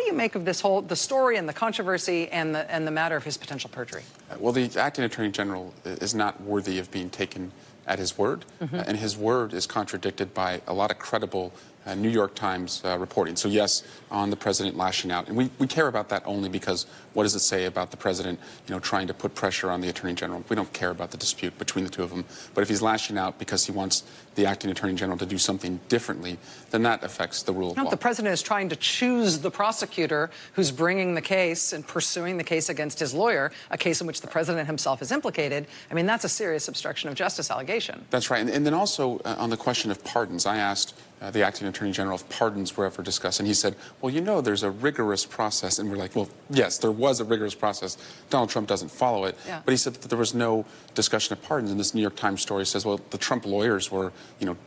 you make of this the story and the controversy and the matter of his potential perjury? Well, the acting attorney general is not worthy of being taken at his word, and his word is contradicted by a lot of credible New York Times reporting. So yes, on the president lashing out, and we care about that only because what does it say about the president, trying to put pressure on the attorney general? We don't care about the dispute between the two of them. But if he's lashing out because he wants the acting attorney general to do something differently, then that affects the rule of law. The president is trying to choose the prosecutor who's bringing the case and pursuing the case against his lawyer, a case in which the president himself is implicated. I mean, that's a serious obstruction of justice allegation. That's right. And then also on the question of pardons, I asked the acting attorney general if pardons were ever discussed, and he said, well, there's a rigorous process. And we're like, well, yes, there was a rigorous process. Donald Trump doesn't follow it. Yeah. But he said that there was no discussion of pardons. And this New York Times story says, well, the Trump lawyers were,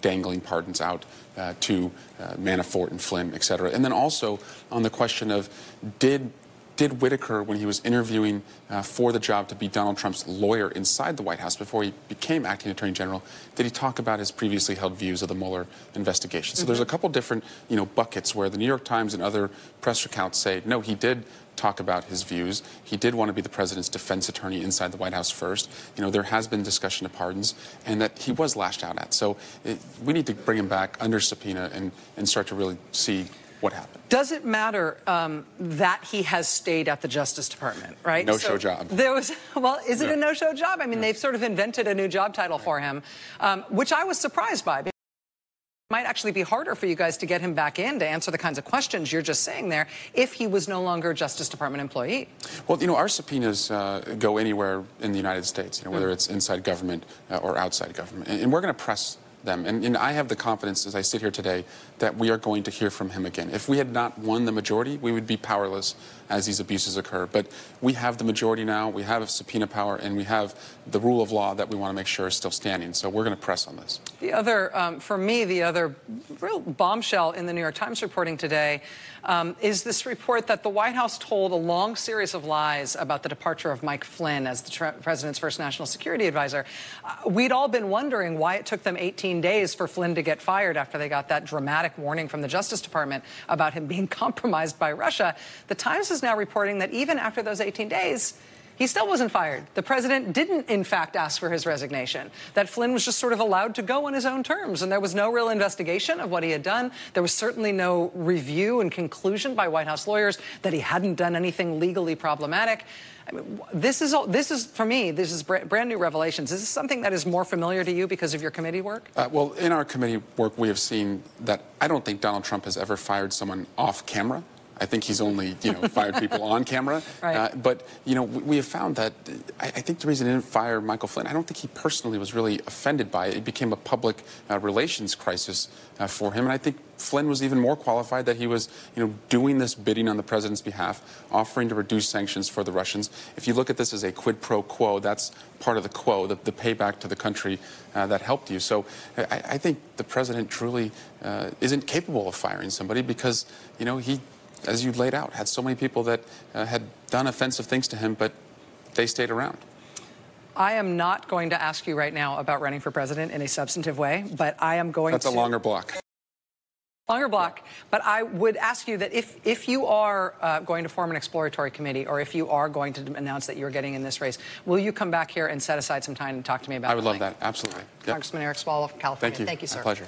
dangling pardons out to Manafort and Flynn, et cetera. And then also on the question of did Whitaker, when he was interviewing for the job to be Donald Trump's lawyer inside the White House before he became acting attorney general, did he talk about his previously held views of the Mueller investigation? So there's a couple different, buckets where the New York Times and other press accounts say, no, he did talk about his views. He did want to be the president's defense attorney inside the White House first. There has been discussion of pardons, and that he was lashed out at. So we need to bring him back under subpoena and start to really see what happened. Does it matter that he has stayed at the Justice Department, right? No-show job. Is it a no-show job? I mean, they've sort of invented a new job title for him, which I was surprised by. It might actually be harder for you guys to get him back in to answer the kinds of questions you're just saying there if he was no longer a Justice Department employee. Well, our subpoenas go anywhere in the United States, whether it's inside government or outside government. And we're going to press them. And I have the confidence, as I sit here today, that we are going to hear from him again. If we had not won the majority, we would be powerless as these abuses occur. But we have the majority now, we have subpoena power, and we have the rule of law that we want to make sure is still standing. So we're going to press on this. The other, for me, the other real bombshell in the New York Times reporting today is this report that the White House told a long series of lies about the departure of Mike Flynn as the president's first national security advisor. We'd all been wondering why it took them 18 days for Flynn to get fired after they got that dramatic warning from the Justice Department about him being compromised by Russia. The Times is now reporting that even after those 18 days, he still wasn't fired. The president didn't, in fact, ask for his resignation, that Flynn was just sort of allowed to go on his own terms, and there was no real investigation of what he had done. There was certainly no review and conclusion by White House lawyers that he hadn't done anything legally problematic. I mean, this is for me, this is brand new revelations. Is this something that is more familiar to you because of your committee work? Well, in our committee work, we have seen that I don't think Donald Trump has ever fired someone off camera. I think he's only, fired people on camera. Right. But, we have found that I think the reason he didn't fire Michael Flynn, I don't think he personally was really offended by it. It became a public relations crisis for him. And I think Flynn was even more qualified that he was, doing this bidding on the president's behalf, offering to reduce sanctions for the Russians. If you look at this as a quid pro quo, that's part of the quo, the payback to the country that helped you. So I think the president truly isn't capable of firing somebody because, he, as you laid out, had so many people that had done offensive things to him, but they stayed around. I am not going to ask you right now about running for president in a substantive way, but I am going to... That's a longer block. Longer block, but I would ask you that if you are going to form an exploratory committee, or if you are going to announce that you're getting in this race, will you come back here and set aside some time and talk to me about it? I would love that, absolutely. Yep. Congressman Eric Swalwell from California. Thank you. Thank you, sir. My pleasure.